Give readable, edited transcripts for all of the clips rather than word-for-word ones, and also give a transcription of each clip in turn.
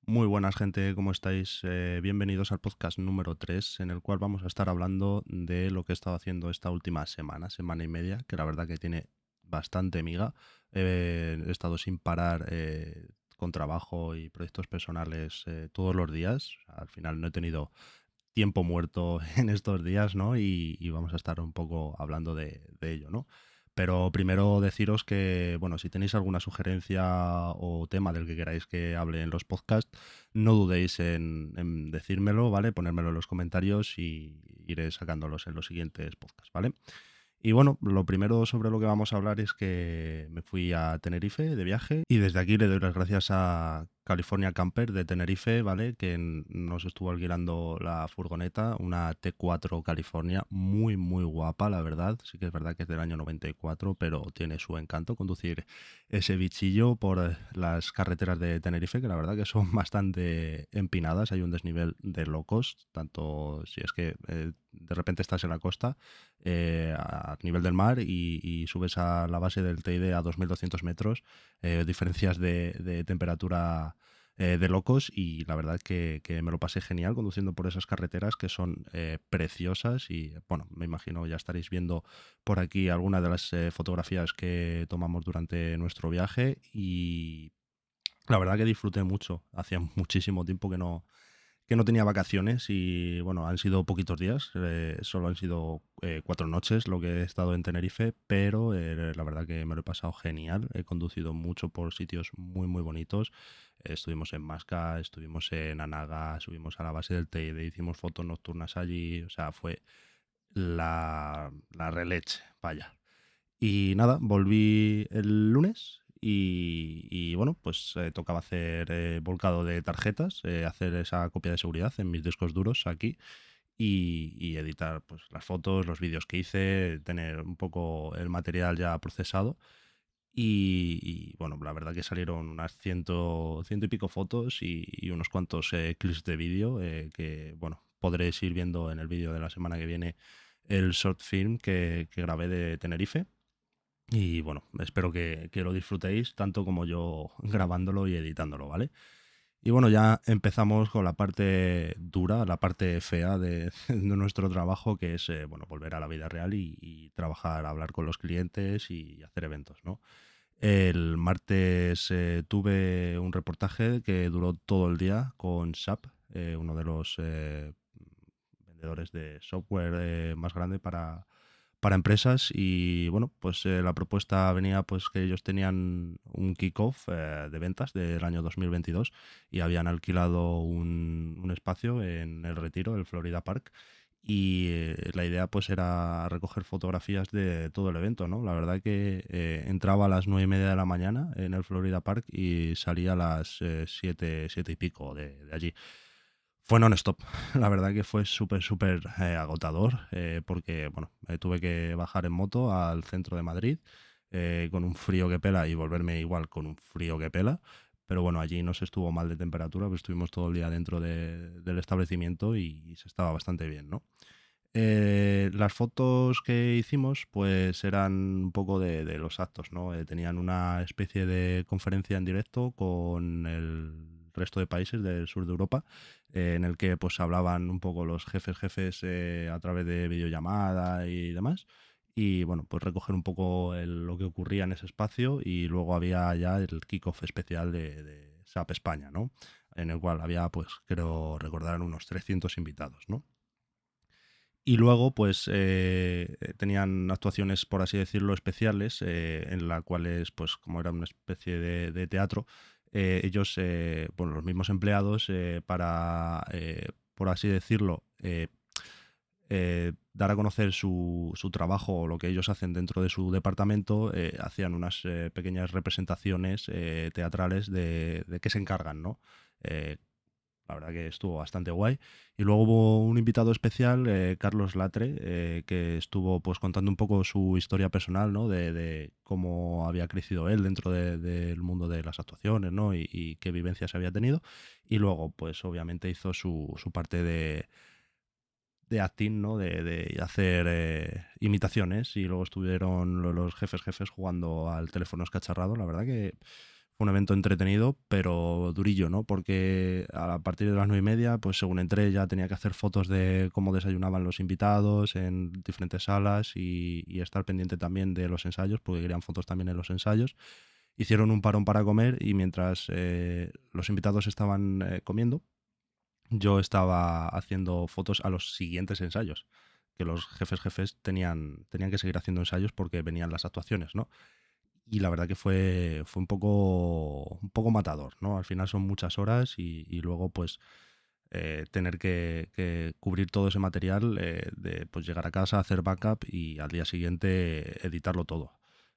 Muy buenas gente, ¿cómo estáis? Bienvenidos al podcast número 3, en el cual vamos a estar hablando de lo que he estado haciendo esta última semana, semana y media, que la verdad que tiene bastante miga. He estado sin parar con trabajo y proyectos personales todos los días. Al final no he tenido tiempo muerto en estos días, ¿no? Y vamos a estar un poco hablando de ello, ¿no? Pero primero deciros que, bueno, si tenéis alguna sugerencia o tema del que queráis que hable en los podcasts, no dudéis en decírmelo, ¿vale? Ponérmelo en los comentarios y iré sacándolos en los siguientes podcasts, ¿vale? Y bueno, lo primero sobre lo que vamos a hablar es que me fui a Tenerife de viaje y desde aquí le doy las gracias a California Camper de Tenerife, ¿vale? Que nos estuvo alquilando la furgoneta, una T4 California, muy, muy guapa, la verdad. Sí que es verdad que es del año 94, pero tiene su encanto conducir ese bichillo por las carreteras de Tenerife, que la verdad que son bastante empinadas, hay un desnivel de locos, tanto si es que de repente estás en la costa a nivel del mar y subes a la base del Teide a 2.200 metros, diferencias de temperatura de locos y la verdad que me lo pasé genial conduciendo por esas carreteras que son preciosas y bueno, me imagino ya estaréis viendo por aquí algunas de las fotografías que tomamos durante nuestro viaje y la verdad que disfruté mucho, hacía muchísimo tiempo que no tenía vacaciones y bueno, han sido poquitos días, solo han sido 4 noches lo que he estado en Tenerife, pero la verdad que me lo he pasado genial, he conducido mucho por sitios muy muy bonitos, estuvimos en Masca, estuvimos en Anaga, subimos a la base del Teide, hicimos fotos nocturnas allí, o sea, fue la releche, vaya. Y nada, volví el lunes y bueno, pues tocaba hacer volcado de tarjetas, hacer esa copia de seguridad en mis discos duros aquí y editar pues, las fotos, los vídeos que hice, tener un poco el material ya procesado. Bueno, la verdad que salieron unas ciento y pico fotos y unos cuantos clips de vídeo que, bueno, podréis ir viendo en el vídeo de la semana que viene el short film que grabé de Tenerife. Y bueno, espero que lo disfrutéis tanto como yo grabándolo y editándolo, ¿vale? Y bueno, ya empezamos con la parte dura, la parte fea de nuestro trabajo, que es bueno, volver a la vida real y trabajar, hablar con los clientes y hacer eventos, ¿no? El martes tuve un reportaje que duró todo el día con SAP, uno de los vendedores de software más grande para empresas y bueno, pues la propuesta venía pues que ellos tenían un kickoff de ventas del año 2022 y habían alquilado un espacio en el Retiro, el Florida Park y la idea pues era recoger fotografías de todo el evento, ¿no? La verdad que entraba a las 9:30 de la mañana en el Florida Park y salía a las 7 y pico de allí. Fue non-stop. La verdad que fue súper, súper agotador porque, bueno, tuve que bajar en moto al centro de Madrid con un frío que pela y volverme igual con un frío que pela. Pero bueno, allí no se estuvo mal de temperatura, pues estuvimos todo el día dentro del establecimiento y se estaba bastante bien, ¿no? Las fotos que hicimos pues eran un poco de los actos, ¿no? Tenían una especie de conferencia en directo con el resto de países del sur de Europa, en el que pues hablaban un poco los jefes a través de videollamada y demás. Y bueno, pues recoger un poco lo que ocurría en ese espacio y luego había ya el kickoff especial de SAP España, ¿no? En el cual había, pues creo recordar, unos 300 invitados, ¿no? Y luego, pues, tenían actuaciones, por así decirlo, especiales, en las cuales, pues, como era una especie de teatro, ellos, bueno, los mismos empleados, para, por así decirlo, dar a conocer su trabajo o lo que ellos hacen dentro de su departamento, hacían unas pequeñas representaciones teatrales de qué se encargan, ¿no? Eh, la verdad que estuvo bastante guay. Y luego hubo un invitado especial, Carlos Latre, que estuvo pues contando un poco su historia personal, ¿no? De cómo había crecido él dentro del mundo de las actuaciones, ¿no? Y qué vivencias había tenido. Y luego, pues obviamente hizo su parte de acting, ¿no? De hacer imitaciones. Y luego estuvieron los jefes jugando al teléfono escacharrado. La verdad que Fue un evento entretenido, pero durillo, ¿no? Porque a partir de las 9:30, pues según entré ya tenía que hacer fotos de cómo desayunaban los invitados en diferentes salas y estar pendiente también de los ensayos, porque querían fotos también en los ensayos. Hicieron un parón para comer y mientras los invitados estaban comiendo, yo estaba haciendo fotos a los siguientes ensayos, que los jefes tenían que seguir haciendo ensayos porque venían las actuaciones, ¿no? Y la verdad que fue un poco matador, ¿no? Al final son muchas horas y luego pues tener que cubrir todo ese material, de pues llegar a casa, hacer backup y al día siguiente editarlo todo.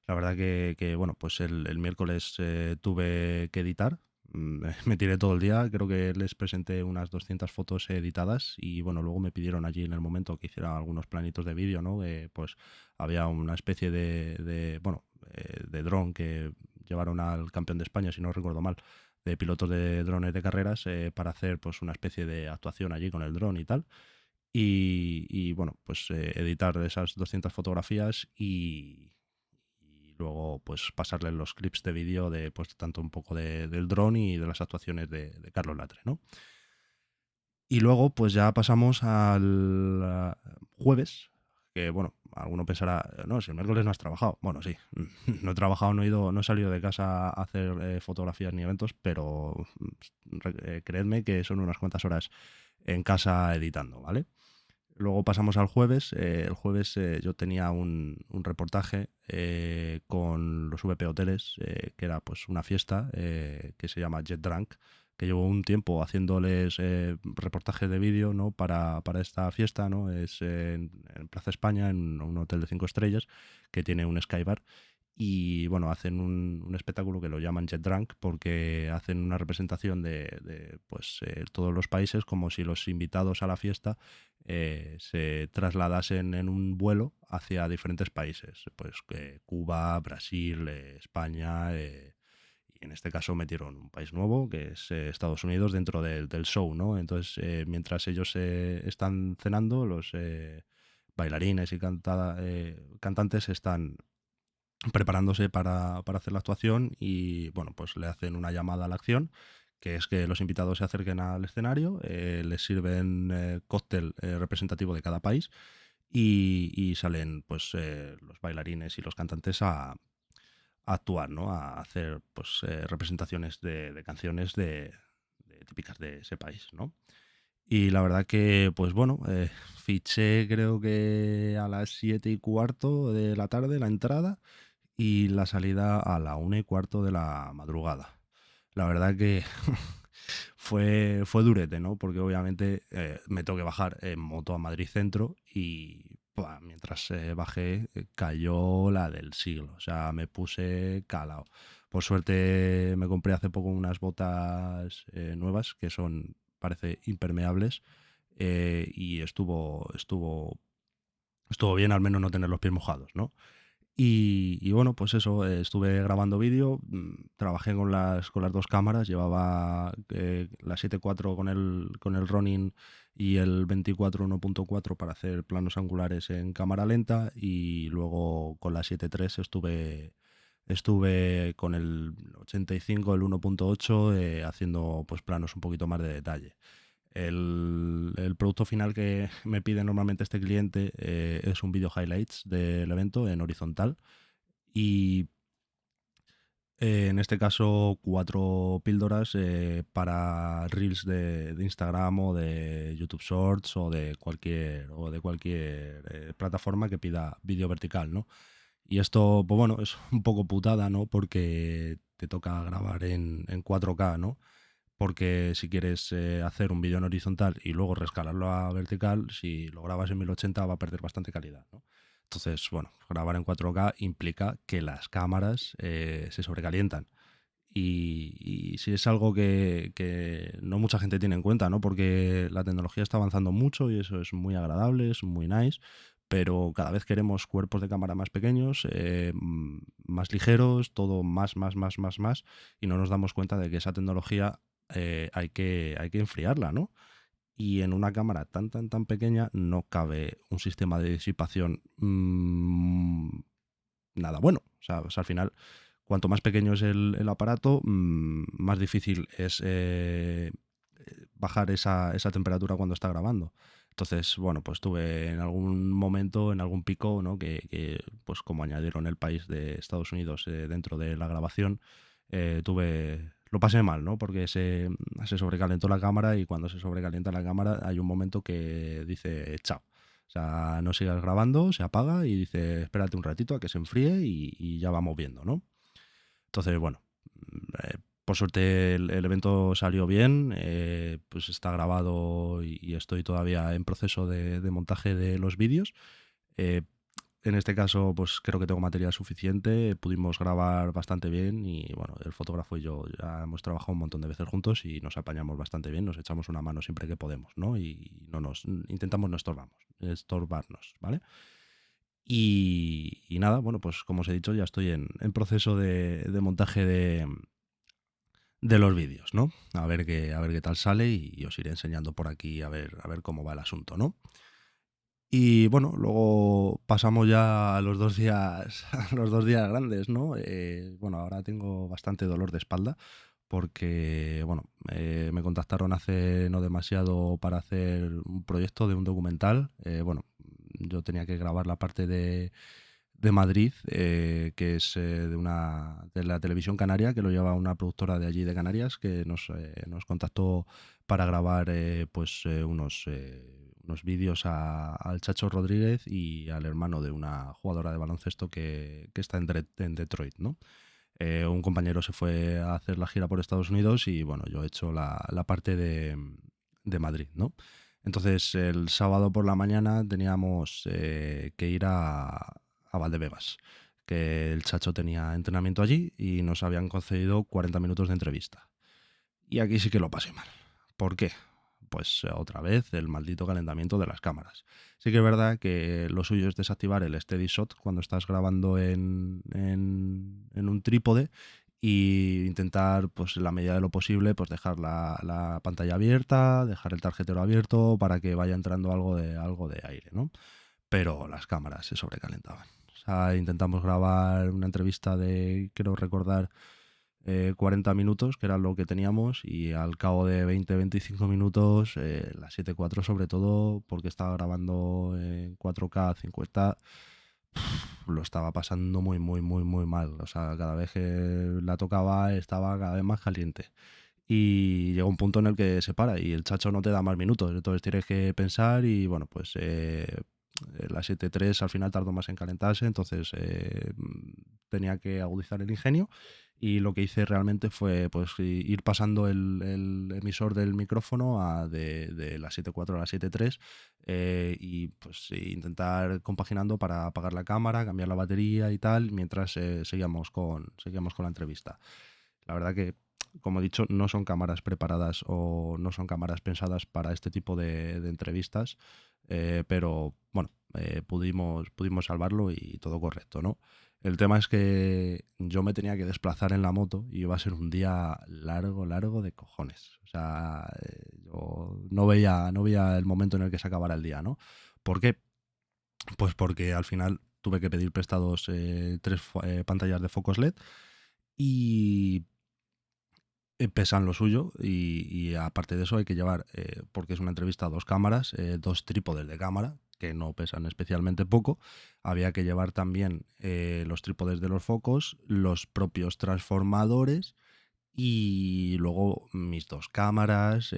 La verdad que bueno, pues el miércoles tuve que editar. Me tiré todo el día, creo que les presenté unas 200 fotos editadas y bueno, luego me pidieron allí en el momento que hiciera algunos planitos de vídeo, ¿no? Pues había una especie de dron que llevaron al campeón de España, si no recuerdo mal, de pilotos de drones de carreras, para hacer pues una especie de actuación allí con el dron y tal. Y bueno, pues editar esas 200 fotografías y luego pues pasarle los clips de vídeo de pues tanto un poco del dron y de las actuaciones de Carlos Latre, ¿no? Y luego, pues ya pasamos al jueves, que bueno, alguno pensará, no, si el miércoles no has trabajado. Bueno, sí, no he trabajado, no he salido de casa a hacer fotografías ni eventos, pero creedme que son unas cuantas horas en casa editando, ¿vale? Luego pasamos al jueves. El jueves yo tenía un reportaje con los VP Hoteles, que era pues una fiesta que se llama Jet Drunk, que llevo un tiempo haciéndoles reportajes de vídeo, ¿no? Para esta fiesta, ¿no? Es en Plaza España, en un hotel de 5 estrellas, que tiene un Skybar. Y bueno, hacen un espectáculo que lo llaman Jet Drunk porque hacen una representación de pues, todos los países, como si los invitados a la fiesta se trasladasen en un vuelo hacia diferentes países, pues Cuba, Brasil, España, y en este caso metieron un país nuevo, que es Estados Unidos, dentro del show, ¿no? Entonces, mientras ellos están cenando, los bailarines y cantantes están preparándose para hacer la actuación y bueno, pues le hacen una llamada a la acción, que es que los invitados se acerquen al escenario, les sirven cóctel representativo de cada país y salen pues los bailarines y los cantantes a actuar, ¿no? A hacer pues representaciones de canciones típicas de ese país, ¿no? Y la verdad que, pues bueno, fiché creo que a las 7:15 de la tarde la entrada y la salida a la 1:15 de la madrugada. La verdad que fue durete, ¿no? Porque obviamente me tengo que bajar en moto a Madrid Centro y ¡pua! Mientras bajé cayó la del siglo. O sea, me puse calao. Por suerte me compré hace poco unas botas nuevas que son, parece, impermeables, y estuvo bien al menos no tener los pies mojados, ¿no? Y bueno, pues eso, estuve grabando vídeo, trabajé con las dos cámaras, llevaba la 7.4 con el Ronin y el 24 1.4 para hacer planos angulares en cámara lenta y luego con la 7.3 estuve con el 85, el 1.8, haciendo pues planos un poquito más de detalle. El producto final que me pide normalmente este cliente es un vídeo highlights del evento en horizontal y en este caso 4 píldoras para reels de Instagram o de YouTube Shorts o de cualquier plataforma que pida vídeo vertical, ¿no? Y esto, pues bueno, es un poco putada, ¿no? Porque te toca grabar en 4K, ¿no? Porque si quieres hacer un vídeo en horizontal y luego rescalarlo a vertical, si lo grabas en 1080 va a perder bastante calidad, ¿no? Entonces, bueno, grabar en 4K implica que las cámaras se sobrecalientan. Y si es algo que no mucha gente tiene en cuenta, ¿no? Porque la tecnología está avanzando mucho y eso es muy agradable, es muy nice, pero cada vez queremos cuerpos de cámara más pequeños, más ligeros, todo más, y no nos damos cuenta de que esa tecnología hay que enfriarla, ¿no? Y en una cámara tan pequeña no cabe un sistema de disipación nada bueno. O sea, al final Cuanto más pequeño es el aparato, más difícil es bajar esa temperatura cuando está grabando. Entonces, bueno, pues tuve en algún momento, en algún pico, ¿no? Pues como añadieron el país de Estados Unidos dentro de la grabación, lo pasé mal, ¿no? Porque se sobrecalentó la cámara y cuando se sobrecalienta la cámara hay un momento que dice chao. O sea, no sigas grabando, se apaga y dice espérate un ratito a que se enfríe y ya vamos viendo, ¿no? Entonces, bueno, por suerte el evento salió bien, pues está grabado y estoy todavía en proceso de montaje de los vídeos. Eh, en este caso, pues creo que tengo material suficiente, pudimos grabar bastante bien y bueno, el fotógrafo y yo ya hemos trabajado un montón de veces juntos y nos apañamos bastante bien, nos echamos una mano siempre que podemos, ¿no? Y no nos intentamos no estorbarnos, ¿vale? Y nada, bueno, pues como os he dicho, ya estoy en proceso de montaje de los vídeos, ¿no? A ver qué tal sale y os iré enseñando por aquí a ver cómo va el asunto, ¿no? Y bueno, luego pasamos ya a los 2 días, a los 2 días grandes, ¿no? Bueno, ahora tengo bastante dolor de espalda porque, bueno, me contactaron hace no demasiado para hacer un proyecto de un documental. Bueno, yo tenía que grabar la parte de Madrid, que es de la televisión canaria, que lo lleva una productora de allí de Canarias, que nos contactó para grabar unos vídeos al Chacho Rodríguez y al hermano de una jugadora de baloncesto que está en Detroit, ¿no? Un compañero se fue a hacer la gira por Estados Unidos y bueno, yo he hecho la parte de Madrid, ¿no? Entonces el sábado por la mañana teníamos que ir a Valdebebas, que el Chacho tenía entrenamiento allí y nos habían concedido 40 minutos de entrevista. Y aquí sí que lo pasé mal. ¿Por qué? Pues otra vez el maldito calentamiento de las cámaras. Sí que es verdad que lo suyo es desactivar el steady shot cuando estás grabando en un trípode y intentar, pues en la medida de lo posible, pues dejar la pantalla abierta, dejar el tarjetero abierto para que vaya entrando algo de aire, ¿no? Pero las cámaras se sobrecalentaban. O sea, intentamos grabar una entrevista de, quiero recordar, 40 minutos, que era lo que teníamos, y al cabo de 20-25 minutos, la 7.4 sobre todo, porque estaba grabando en 4K 50, lo estaba pasando muy, muy, muy, muy mal. O sea, cada vez que la tocaba estaba cada vez más caliente. Y llega un punto en el que se para y el Chacho no te da más minutos, entonces tienes que pensar y bueno, pues la 7.3 al final tardó más en calentarse, entonces tenía que agudizar el ingenio y lo que hice realmente fue pues ir pasando el emisor del micrófono de la 7.4 a la 7.3 y pues intentar compaginando para apagar la cámara, cambiar la batería y tal, mientras seguíamos con la entrevista. La verdad que, como he dicho, no son cámaras preparadas o no son cámaras pensadas para este tipo de entrevistas, pero bueno, pudimos salvarlo y todo correcto, ¿no? El tema es que yo me tenía que desplazar en la moto y iba a ser un día largo, largo de cojones. O sea, yo no veía el momento en el que se acabara el día, ¿no? ¿Por qué? Pues porque al final tuve que pedir prestados tres pantallas de focos LED y pesan lo suyo y aparte de eso hay que llevar, porque es una entrevista a dos cámaras, dos trípodes de cámara que no pesan especialmente poco. Había que llevar también los trípodes de los focos, los propios transformadores y luego mis dos cámaras,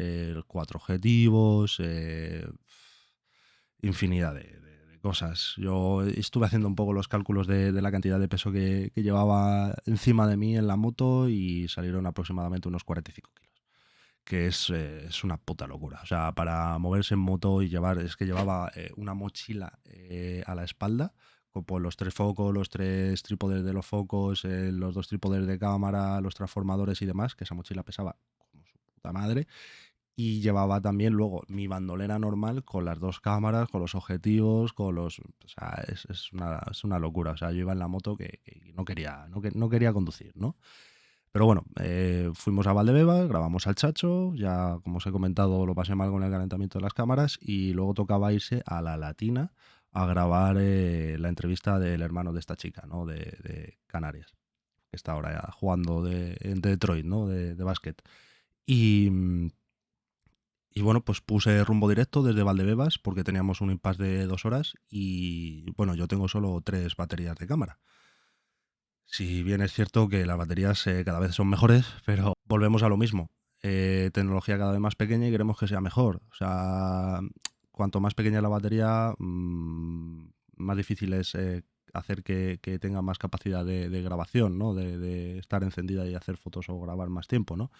cuatro objetivos, infinidad de cosas. Yo estuve haciendo un poco los cálculos de la cantidad de peso que llevaba encima de mí en la moto y salieron aproximadamente unos 45 kilos, que es una puta locura. O sea, para moverse en moto y es que llevaba una mochila a la espalda, con los tres focos, los tres trípodes de los focos, los dos trípodes de cámara, los transformadores y demás, que esa mochila pesaba como su puta madre. Y llevaba también luego mi bandolera normal con las dos cámaras, con los objetivos, con los... O sea, es una locura. O sea, yo iba en la moto que no quería conducir, ¿no? Pero bueno, fuimos a Valdebebas, grabamos al Chacho, ya como os he comentado lo pasé mal con el calentamiento de las cámaras y luego tocaba irse a La Latina a grabar la entrevista del hermano de esta chica, ¿no? De Canarias. que está ahora ya jugando en Detroit, ¿no? De básquet. Y, y bueno, pues puse rumbo directo desde Valdebebas porque teníamos un impasse de 2 horas y bueno, yo tengo solo 3 baterías de cámara. Si bien es cierto que las baterías cada vez son mejores, pero volvemos a lo mismo. Tecnología cada vez más pequeña y queremos que sea mejor. O sea, cuanto más pequeña la batería, más difícil es hacer que tenga más capacidad de grabación, ¿no? De estar encendida y hacer fotos o grabar más tiempo, ¿no?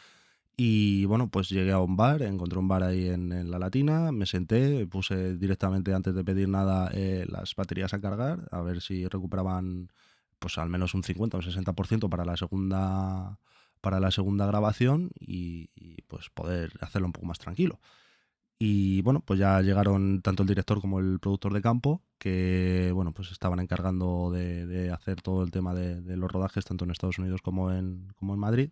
Y bueno, pues llegué a un bar, encontré un bar ahí en La Latina, me senté, puse directamente antes de pedir nada las baterías a cargar, a ver si recuperaban pues al menos un 50 o un 60% para la segunda grabación y, pues poder hacerlo un poco más tranquilo. Y bueno, pues ya llegaron tanto el director como el productor de campo, que bueno, pues estaban encargando de hacer todo el tema de los rodajes, tanto en Estados Unidos como en Madrid.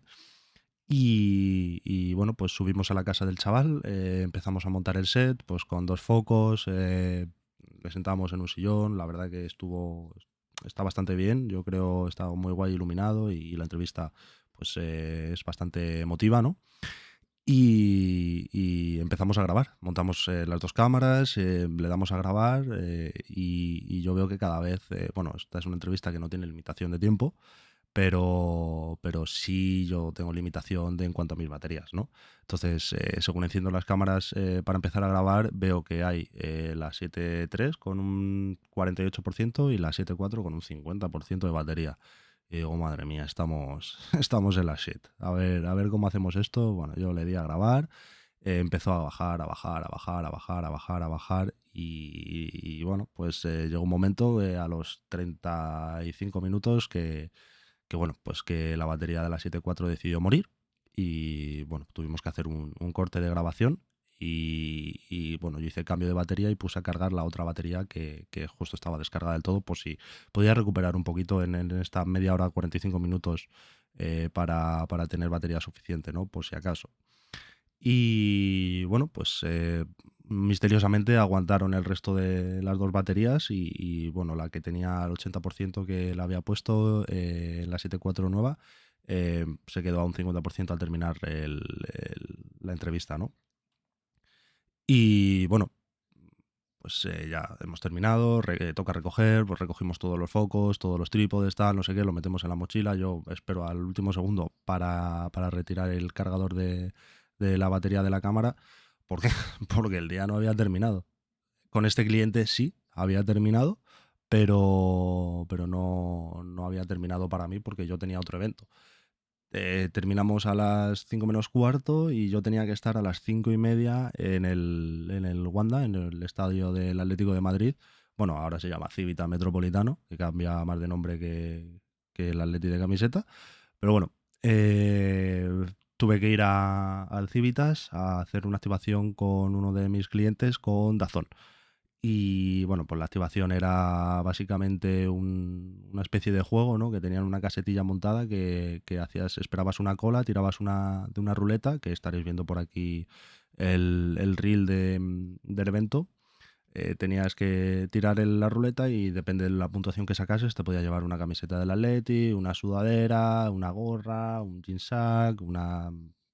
Y bueno, pues subimos a la casa del chaval, empezamos a montar el set, pues con 2 focos, le sentamos en un sillón, la verdad que está bastante bien, yo creo está muy guay iluminado y la entrevista pues es bastante emotiva, ¿no? Y empezamos a grabar, montamos las 2 cámaras, le damos a grabar y yo veo que cada vez, bueno, esta es una entrevista que no tiene limitación de tiempo, pero sí yo tengo limitación en cuanto a mis baterías, ¿no? Entonces, según enciendo las cámaras para empezar a grabar, veo que hay la 7.3 con un 48% y la 7.4 con un 50% de batería. Y digo, madre mía, estamos en la shit. A ver cómo hacemos esto. Bueno, yo le di a grabar, empezó a bajar, a bajar, a bajar, a bajar, a bajar, a bajar. Y bueno, pues llegó un momento a los 35 minutos que bueno, pues que la batería de la 7.4 decidió morir y bueno, tuvimos que hacer un corte de grabación y, bueno, yo hice cambio de batería y puse a cargar la otra batería que justo estaba descargada del todo por si podía recuperar un poquito en esta media hora, 45 minutos para tener batería suficiente, ¿no? Por si acaso. Y bueno, pues misteriosamente aguantaron el resto de las 2 baterías bueno, la que tenía el 80% que la había puesto, la 7.4 nueva, se quedó a un 50% al terminar la entrevista, ¿no? Y bueno, pues ya hemos terminado, toca recoger, pues recogimos todos los focos, todos los trípodes, tal, no sé qué, lo metemos en la mochila, yo espero al último segundo para retirar el cargador de la batería de la cámara, ¿por qué? Porque el día no había terminado. Con este cliente sí, había terminado, pero no había terminado para mí porque yo tenía otro evento. Terminamos a las 5 menos cuarto y yo tenía que estar a las 5:30 en el Wanda, en el estadio del Atlético de Madrid. Bueno, ahora se llama Civita Metropolitano, que cambia más de nombre que el Atleti de camiseta. Pero bueno, tuve que ir al Civitas a hacer una activación con uno de mis clientes con Dazón. Y bueno, pues la activación era básicamente una especie de juego, ¿no? Que tenían una casetilla montada que hacías, esperabas una cola, tirabas de una ruleta, que estaréis viendo por aquí el reel del evento. Tenías que tirar la ruleta y depende de la puntuación que sacases, te podía llevar una camiseta del Atleti, una sudadera, una gorra, un jeansack,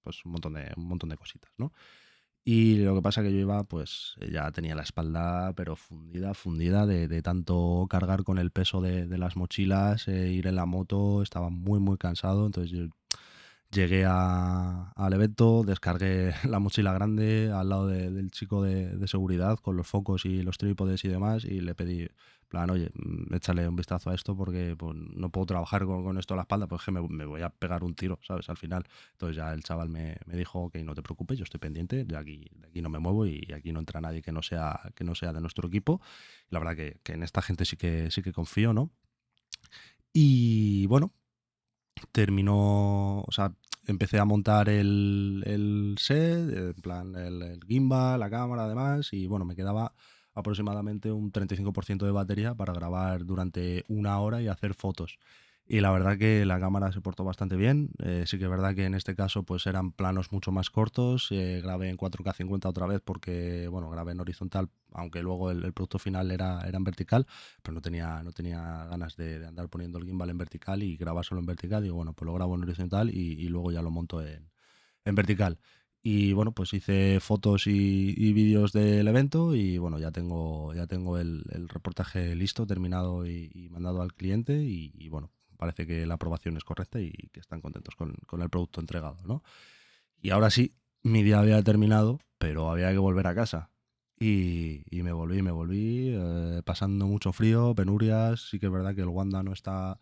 pues un montón de cositas, ¿no? Y lo que pasa que yo iba, pues ya tenía la espalda, pero fundida, fundida de tanto cargar con el peso de las mochilas, ir en la moto, estaba muy, muy cansado. Entonces yo llegué al evento, descargué la mochila grande al lado del chico de seguridad con los focos y los trípodes y demás y le pedí, plan, oye, échale un vistazo a esto porque pues, no puedo trabajar con esto a la espalda, pues es que me voy a pegar un tiro, ¿sabes? Al final. Entonces ya el chaval me dijo, ok, no te preocupes, yo estoy pendiente, de aquí no me muevo y aquí no entra nadie que no sea de nuestro equipo. Y la verdad que en esta gente sí que confío, ¿no? Y bueno, terminó, o sea, empecé a montar el set, en plan el gimbal, la cámara además, y bueno, me quedaba aproximadamente un 35% de batería para grabar durante 1 hora y hacer fotos. Y la verdad que la cámara se portó bastante bien. Sí que es verdad que en este caso pues eran planos mucho más cortos. Grabé en 4K 50 otra vez porque, bueno, grabé en horizontal, aunque luego el producto final era en vertical, pero no tenía ganas de andar poniendo el gimbal en vertical y grabar solo en vertical. Digo, bueno, pues lo grabo en horizontal y luego ya lo monto en vertical. Y bueno, pues hice fotos y vídeos del evento y bueno, ya tengo el reportaje listo, terminado y mandado al cliente y bueno, parece que la aprobación es correcta y que están contentos con el producto entregado, ¿no? Y ahora sí, mi día había terminado, pero había que volver a casa. Y me volví pasando mucho frío, penurias. Sí que es verdad que el Wanda no está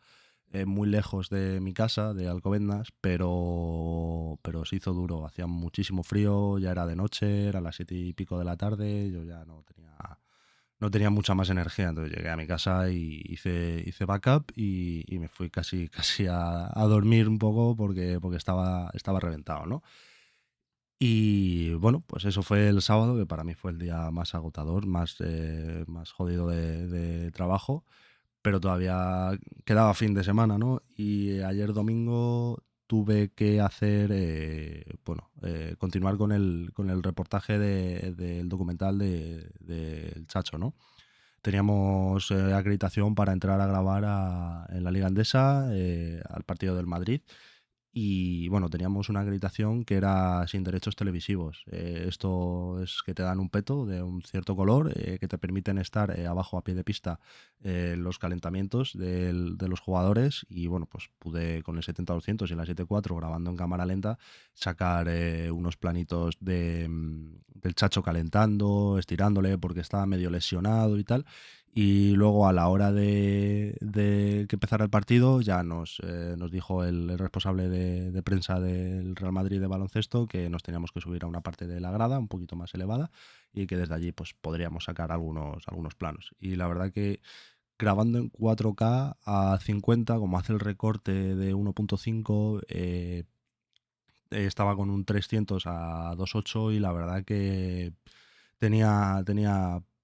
muy lejos de mi casa, de Alcobendas, pero se hizo duro. Hacía muchísimo frío, ya era de noche, era las 7 y pico de la tarde, yo ya no tenía mucha más energía. Entonces llegué a mi casa y hice backup y me fui casi, casi a dormir un poco porque estaba reventado, ¿no? Y bueno, pues eso fue el sábado, que para mí fue el día más agotador, más jodido de trabajo, pero todavía quedaba fin de semana, ¿no? Y ayer domingo tuve que hacer, bueno, continuar con el reportaje del documental del Chacho, ¿no? Teníamos acreditación para entrar a grabar en la Liga Endesa, al partido del Madrid. Y bueno, teníamos una acreditación que era sin derechos televisivos. Esto es que te dan un peto de un cierto color que te permiten estar abajo a pie de pista en los calentamientos de los jugadores. Y bueno, pues pude con el 70-200 y la 7.4 grabando en cámara lenta sacar unos planitos del Chacho calentando, estirándole porque estaba medio lesionado y tal. Y luego a la hora de que empezara el partido ya nos dijo el responsable de prensa del Real Madrid de baloncesto que nos teníamos que subir a una parte de la grada un poquito más elevada y que desde allí pues podríamos sacar algunos planos. Y la verdad que grabando en 4K a 50, como hace el recorte de 1.5, estaba con un 300 a 2.8 y la verdad que tenía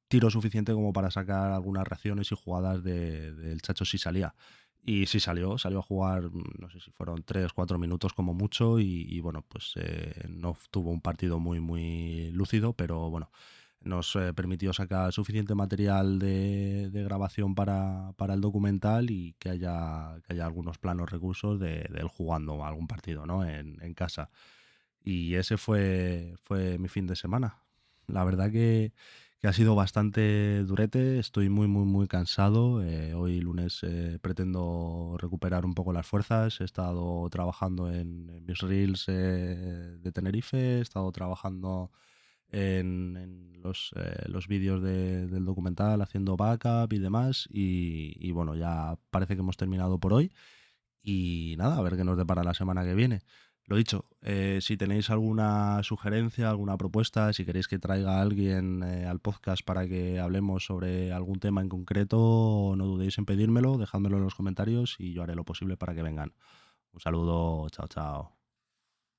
tiro suficiente como para sacar algunas reacciones y jugadas del Chacho si salía. Y sí salió a jugar, no sé si fueron 3 4 minutos como mucho y bueno, pues no tuvo un partido muy, muy lúcido, pero bueno, nos permitió sacar suficiente material de grabación para el documental y que haya algunos planos recursos de él jugando algún partido, ¿no? En casa. Y ese fue mi fin de semana. La verdad que ha sido bastante durete, estoy muy, muy, muy cansado. Hoy lunes pretendo recuperar un poco las fuerzas. He estado trabajando en mis reels de Tenerife, he estado trabajando en los vídeos del documental, haciendo backup y demás. Y bueno, ya parece que hemos terminado por hoy. Y nada, a ver qué nos depara la semana que viene. Lo dicho, si tenéis alguna sugerencia, alguna propuesta, si queréis que traiga a alguien al podcast para que hablemos sobre algún tema en concreto, no dudéis en pedírmelo, dejádmelo en los comentarios y yo haré lo posible para que vengan. Un saludo, chao, chao.